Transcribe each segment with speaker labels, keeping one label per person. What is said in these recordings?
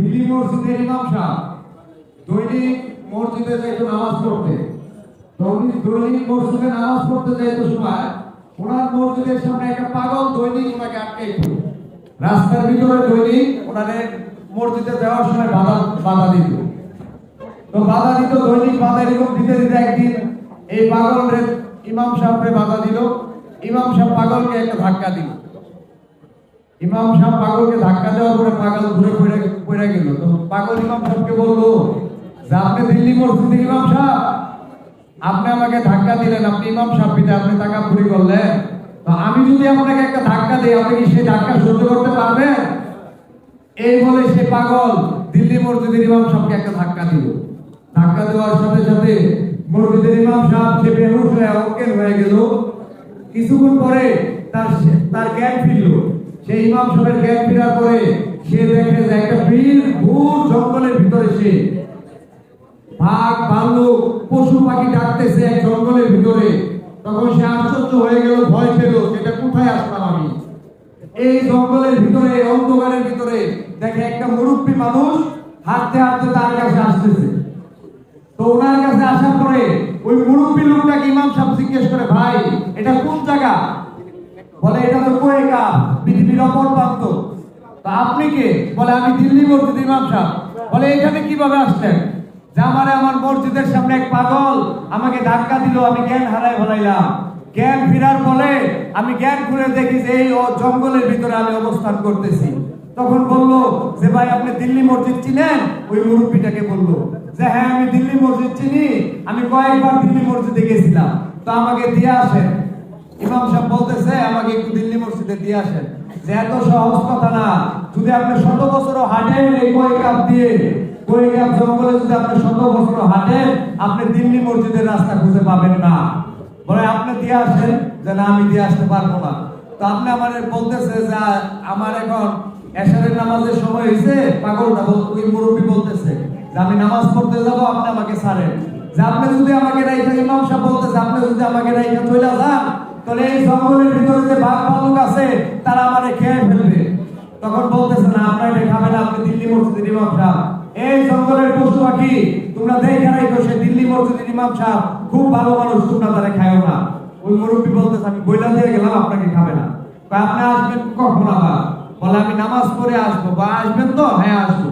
Speaker 1: দিল্লি মসজিদের ইমাম সাহেব দৈনিক মসজিদে যাইতো নামাজ পড়তে। দৈনিক মসজিদে নামাজ পড়তে যাইতো সময় ওনার মসজিদের সামনে একটা পাগল দৈনিক ওনাকে আটকাইতো। রাস্তার ভিতরে দৈনিক ওনাদের মসজিদে যাওয়ার সময় বাধা দিত। তো বাধা দিত, দৈনিক বাধা এরকম দিতে দিতে একদিন এই পাগলের ইমাম সাহেবকে বাধা দিল। ইমাম সাহেব পাগলকে একটা ধাক্কা দিল। ইমাম সাহেব পাগলকে ধাক্কা দেওয়ার পরে পাগল ঘুরে পড়ে গেল। তো পাগল ইমাম সাহেবকে বললো যে আপনি দিল্লি মসজিদের ইমাম সাহেব, আপনি আমাকে ধাক্কা দিলেন, আপনি ইমাম সাহেব পিতা, আপনি টাকা চুরি করলেন, তো আমি যদি আপনাকে একটা ধাক্কা দিই আপনি কি সেই ধাক্কা সহ্য করতে পারবেন? এই বলে সে পাগল দিল্লি মসজিদের ইমাম সাহেবকে একটা ধাক্কা দিল। ধাক্কা দেওয়ার সাথে সাথে মসজিদের ইমাম সাহেব সে বেহুশ হয়ে অজ্ঞান হয়ে গেল। কিছুক্ষণ পরে তার জ্ঞান ফিরল। সেই ইমাম সাহেবের জ্ঞান ফেরার পরে সে দেখে যে একটা ঘোর জঙ্গলের ভিতরে সে বাঘ, ভাল্লুক, পশু পাখি ডাকতেছে এক জঙ্গলের ভিতরে। তখন সে আশ্চর্য হয়ে গেল, ভয় পেল, এটা কোথায় আসলাম আমি? এই জঙ্গলের ভিতরে, অন্ধকারের ভিতরে দেখে একটা মুরব্বী মানুষ হাঁটতে হাঁটতে তার কাছে আসতেছে। তো ওনার কাছে আসার পরে ওই মুরব্বী লোকটাকে ইমাম সাহেব জিজ্ঞেস করে, ভাই এটা কোন জায়গা? বলে এটা তো কোয়েকা, পৃথিবীর অপর প্রান্ত। তা আপনি কে? বলে আমি দিল্লি মসজিদ ইমাম সাহেব। বলে এখানে কিভাবে আসলেন? যে আমার মসজিদের সামনে এক পাগল আমাকে ধাক্কা দিল, আমি জ্ঞান হারাই ফেলাইলাম। জ্ঞান ফেরার ফলে আমি জ্ঞান ঘুরে দেখি যে এই জঙ্গলের ভিতরে আমি অবস্থান করতেছি। তখন বললো যে ভাই আপনি দিল্লি মসজিদ চিনেন? ওই মুরব্বীটাকে বললো যে হ্যাঁ আমি দিল্লি মসজিদ চিনি, আমি কয়েকবার দিল্লি মসজিদে গেছিলাম, তো আমাকে দিয়ে আসেন। ইমাম সাহেব বলতেছে আমাকে একটু দিল্লি মসজিদে দিয়ে আসেন। যে এত সহজ কথা না, যদি আপনি 100 বছরও হাঁটেন এই কোয়েকাপ দিয়ে, কোয়েকাপ জঙ্গলে যদি আপনি 100 বছরও হাঁটেন আপনি দিল্লি মসজিদের রাস্তা খুঁজে পাবেন না। বলে আপনি দিয়ে আসেন। যে না আমি দিয়ে আসতে পারবো না। তো আপনি আমাদের বলতেছে যে আমার এখন এশারের নামাজের সময় হয়েছে। পাগলটা ওই মুরব্বী বলতেছে যে আমি নামাজ পড়তে যাবো, আপনি আমাকে ছাড়েন। যে আপনি যদি আমাকে রাইখা, ইমাম সাহেব বলতেছে আপনি যদি আমাকে রাইখা চলে যান তাহলে এই জঙ্গলের ভিতরে যে বাঘ ভাল্লুক আছে তারা আমারে খেয়ে ফেলবে। তখন বলতেছে না আপনার এটা খাবে না, আপনি দিল্লি মসজিদের ইমাম সাহেব। এই জঙ্গলের পশু পাখি তোমরা দেখে রাখো, সে দিল্লি মসজিদের ইমাম সাহেব খুব ভালো মানুষ, তোমরা তারা খায়ও না। ওই মুরব্বী বলতেছে আমি বইলা দিয়ে গেলাম আপনাকে খাবে না। আপনি আসবেন কখন আবার? বলে আমি নামাজ পড়ে আসবো। বা আসবেন তো? হ্যাঁ আসবো।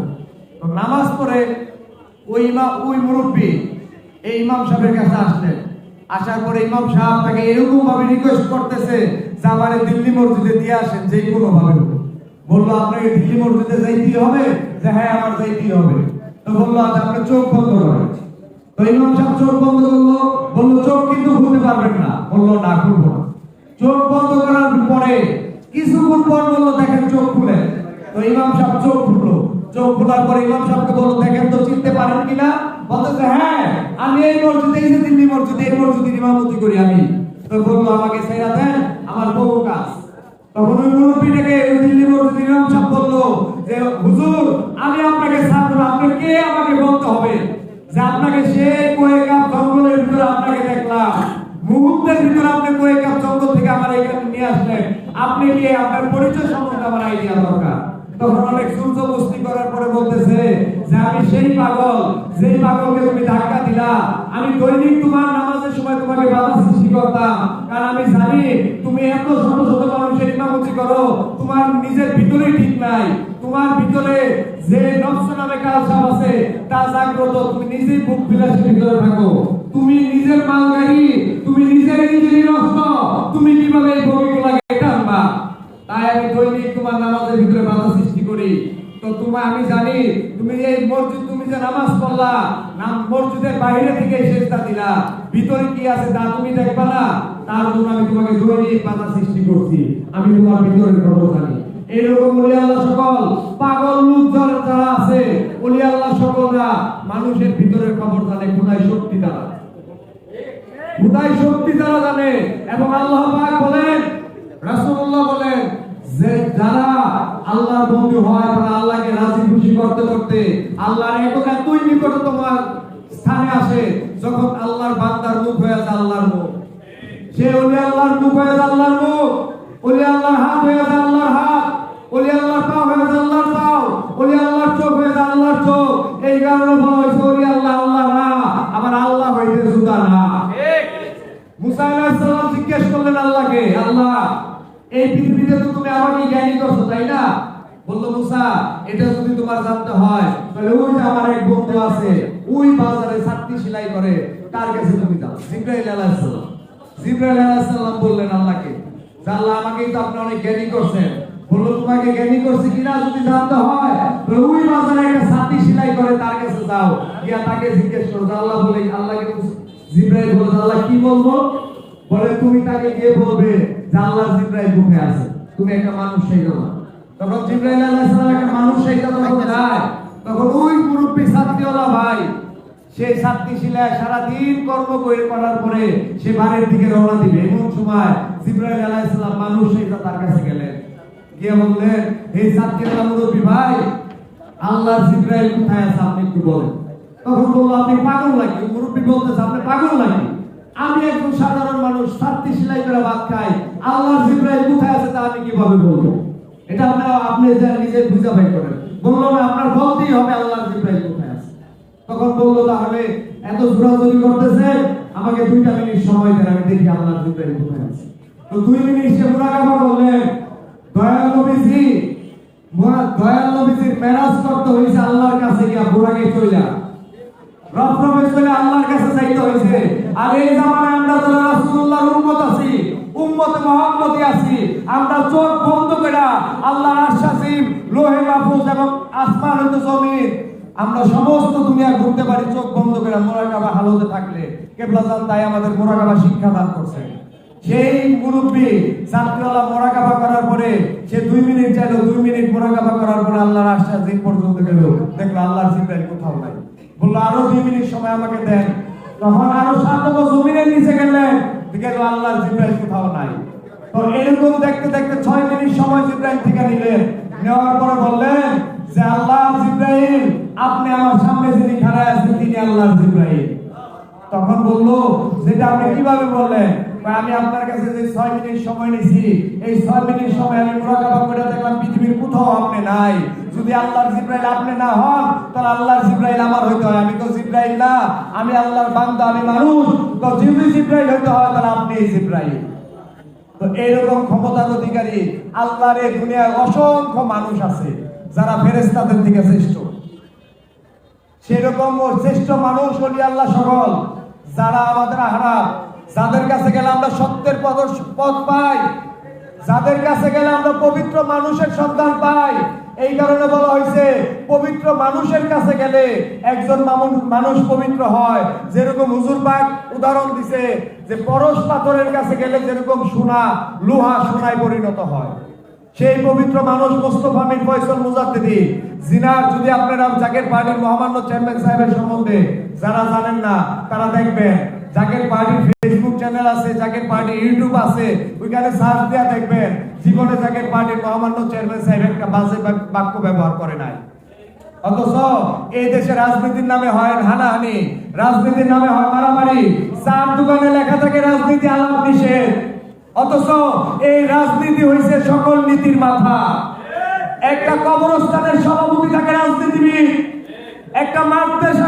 Speaker 1: তো নামাজ পড়ে ওই মুরব্বী এই ইমাম সাহেবের কাছে আসলেন। আসার পরে ইমাম সাহেব তাকে এরকম ভাবে রিকোয়েস্ট করতেছে যে আমারে দিল্লি মসজিদে দিয়ে আসেন, যে কোনো ভাবে। বললো আপনাকে দিল্লি মসজিদে যাইতেই হবে? যে হ্যাঁ আমার যাইতেই হবে। তো বললো আচ্ছা আপনি চোখ বন্ধ করেন। তো ইমাম সাহেব চোখ বন্ধ করলো। বললো চোখ কিন্তু খুলতে পারবেন না। বললো না খুলবো না। চোখ বন্ধ করার পরে কিছুক্ষণ পর বললো দেখেন চোখ খুলে। তো ইমাম সাহেব চোখ খুললো। চোখ খোলার পরে ইমাম সাহেবকে বললো দেখেন তো চিনতে পারেন কিনা? বলতেছে হ্যাঁ আমি এই মসজিদে, এই দিল্লি মসজিদে, এই মসজিদের ইমামতি করি আমি। তো বললো আমাকে ছেড়ে দেন, আমার বহু কাজ। তখন ওই মুরব্বীটাকে ওই দিল্লি মসজিদের ইমাম সাহেব বললো যে হুজুর আমি আপনাকে ছাড়বো, আপনি কে আমাকে বলতে হবে যে আপনাকে সেই কোয়েকাপ জঙ্গলের ভিতরে আপনাকে দেখলাম, মুহূর্তের ভিতরে আপনি কোয়েকাপ জঙ্গল থেকে আমার এখানে নিয়ে আসলেন, আপনি কি আপনার পরিচয় সম্বন্ধে আমার আইডিয়া দরকার। তখন অনেক সূর্য বস্তি করার পরে বলতেছে যে আমি সেই পাগল, যেই পাগলকে তুমি ধাক্কা দিলা। আমি দৈনিক তোমার নামাজের সময় তোমাকে বাধা সৃষ্টি করতাম, কারণ আমি জানি তুমি এত শত শত মানুষের ইমামতি করো, তোমার নিজের ভিতরেই ঠিক নাই। তোমার ভিতরে যে নফস নামে কালসাপ আছে তা জাগ্রত, তুমি নিজেই বুক বিলাসের ভিতরে থাকো, তুমি নিজের মালগাড়ি, তুমি নিজের ইঞ্জিন নষ্ট, তুমি কিভাবে এই ভূমিগুলাকে টানবা? তাই আমি দৈনিক তোমার নামাজের ভিতরে বাধা সৃষ্টি করি। তো আমি জানি তুমি এই মসজিদ, তুমি যে নামাজ পড়লা, মসজিদের বাইরে থেকে সেজদা দিলা, ভিতরে কি আছে তা তুমি দেখবা না। তার জন্য আমি তোমাকে দৈনিক বাধা সৃষ্টি করছি। আমি তোমার ভিতরের খবর জানি। এইরকম ওলি আল্লাহ সকল, পাগল লোক যারা আছে, ওলি আল্লাহ সকলরা মানুষের ভিতরের খবর জানে। খোদাই শক্তি দ্বারা, খোদাই শক্তি দ্বারা জানে। এবং আল্লাহ পাক বলেন, রাসূলুল্লাহ বলেন যে যারা আল্লাহর বন্ধু হয় তারা আল্লাহকে রাজি খুশি করতে করতে আল্লাহর এতই নিকটতম স্থানে আসে যখন আল্লাহর বান্দার মুখ হয়ে যায় আল্লাহর মুখ। সে ওলি আল্লাহর মুখ হয়ে যায় আল্লাহর মুখ, ওলি আল্লাহর হাত হয়ে যায় আল্লাহর হাত, ওলি আল্লাহর পা হয়ে যায় আল্লাহর পাও, ওলি আল্লাহর চোখ হয়ে যায় বললো মুসা এটা যদি তোমার জানতে হয় তাহলে ওই যে আমার এক বন্ধু আছে ওই বাজারে ছাত্রী সেলাই করে তার কাছে তুমি যাও। জিবরাইল আলাইহিস সালাম বললেন আল্লাহকে, আল্লাহ আমাকেই তো আপনি অনেক জ্ঞানী করছেন, বললো তোমাকে জ্ঞানী করছে কিনা যদি জানতে হয় তাহলে ওই বাজারে একটা ছাত্রী সেলাই করে তার কাছে যাও, গিয়া তাকে জিজ্ঞেস করো। আল্লাহ বলে আল্লাহকে জিবরাইল বলে আল্লাহ কি বলবো? বলে তুমি তাকে গিয়ে বলবে যে আল্লাহ জিবরাইল বুকে আছে, তুমি একটা মানুষ সেজো না। তখন জিবরাইল আলাইহিস সালাম একটা মানুষ সেজা তখন যায়, তখন ওই মুরব্বী ছাত্রীওয়ালা ভাই সেই ছাত্রী শিলায় সারাদিন কর্ম করার পরে সে বাড়ির দিকে রওনা দিবে। এমন সময় জিবরাইল আলাইহিস সালাম মানুষ সেজা তার কাছে গেলেন, গিয়ে বললেন এই ছাত্রীওয়ালা মুরব্বী ভাই আল্লাহ জিবরাইল কোথায় আছে আপনি একটু বলেন। তখন বললো আপনি পাগল নাকি? মুরব্বী বলতেছে আপনি পাগল নাকি? আমি একজন সাধারণ মানুষ ছাত্রী সেলাই করে ভাত খাই, আল্লাহ জিবরাইল কোথায় আছে তা আমি কিভাবে বলবো? এটা আপনি নিজে বুঝা ভাই করেন। বললো না আপনার বলতেই হবে আল্লাহ জিবরাইল কোথায় আছে। তখন বললো তাহলে এত জোরাজুরি করতেছে আমাকে 2 মিনিট সময় দেন আমি দেখি আল্লাহ জিবরাইল কোথায় আছে। তো 2 মিনিট সে মুরাকাবা করলেন। দয়াল নবীজির মেরাজ করতে হয়েছে আল্লাহর কাছে গিয়া বুরাকে চইলা রফরফে চলে আল্লাহর কাছে যাইতে হয়েছে। আর এই জামানায় আমরা যারা রাসূলুল্লাহর উম্মত আছি, উম্মতে মুহাম্মদী আছি, আমরা চোখ বন্ধ করে আল্লাহর আরশ-আজিম, লোহে মাহফুজ এবং আসমান হইতে জমিন আমরা সমস্ত দুনিয়া ঘুরতে পারি চোখ বন্ধ করে মুরাকাবা হালতে থাকলে। কিবলাজান তাই আমাদের মুরাকাবা শিক্ষা দান করছে। সেই মুরব্বী ছাত্রওয়ালা মুরাকাবা করার পরে সে 2 মিনিট চাইলো, 2 মিনিট মুরাকাবা করার পরে আল্লাহর আরশ-আজিম পর্যন্ত গেল, দেখলো আল্লাহর জিবরাইল কোথাও নাই। বললো আরো 2 মিনিট সময় আমাকে দেন। তখন আরো 7 জমিনের নিচে গেলেন, দেখলো আল্লাহর জিবরাইল কোথাও নাই। তো এরকম দেখতে দেখতে 6 মিনিট সময় জিবরাইল থেকে নিলেন। নেওয়ার পরে বললেন যে আল্লাহর জিবরাইল আপনি আমার সামনে যিনি খাড়ায় আছেন তিনি আল্লাহর জিবরাইল। তখন বললো যেটা আপনি কিভাবে বললেন? আমি আপনার কাছে যে 6 মিনিট সময় নিয়েছি এই 6 মিনিট সময় আমি মুরাকাবা করে দেখলাম পৃথিবীর কোথাও আপনি নাই। যদি আল্লাহর জিবরাইল আপনি না হন তাহলে আল্লাহর জিবরাইল আমার হইতে হয়, আমি তো জিবরাইল না, আমি আল্লাহর বান্দা, আমি মানুষ। তো জিবরাইল হইতে হয় তাহলে আপনি জিবরাইল। তো এইরকম ক্ষমতার অধিকারী আল্লাহর এই দুনিয়ায় অসংখ্য মানুষ আছে যারা ফেরেশতাদের থেকে শ্রেষ্ঠ। সেরকম শ্রেষ্ঠ মানুষ হলি আল্লাহ সকল যারা আমাদের আহরাম, যাদের কাছে গেলে আমরা সত্যের পথ পাই, যাদের কাছে গেলে আমরা পবিত্র মানুষের সন্ধান পাই। এই কারণে বলা হয়েছে পবিত্র মানুষের কাছে গেলে একজন মানুষ পবিত্র হয়। যেরকম হুজুর পাক উদাহরণ দিছে যে পরশ পাথরের কাছে গেলে যেরকম সোনা লোহা সোনায় পরিণত হয়, সেই পবিত্র মানুষ মোস্তফা মির ফয়সাল মুজাদ্দিদি জিনার। যদি আপনারা জাকের পার্টির মহামান্য চেয়ারম্যান সাহেবের সম্বন্ধে যারা জানেন না তারা দেখবেন জাকের পার্টির ফেসবুক চ্যানেল আছে, জাকের পার্টির ইউটিউব আছে, ওইখানে সার্চ দিয়া দেখবেন জীবনে জাকের পার্টির মহামান্য চেয়ারম্যান সাহেব একটা বাজে বাক্য ব্যবহার করে নাই। অথচ এই দেশে রাজনীতির নামে হয় হানাহানি, রাজনীতির নামে হয় মারামারি, চার দোকানে লেখা থাকে রাজনীতি আলাপ নিষেধ। অথচ এই রাজনীতি হইছে সকল নীতির মাথা। একটা কবরস্থানের সভাপতি থাকে রাজনীতিবিদ, একটা মাদ্রাসা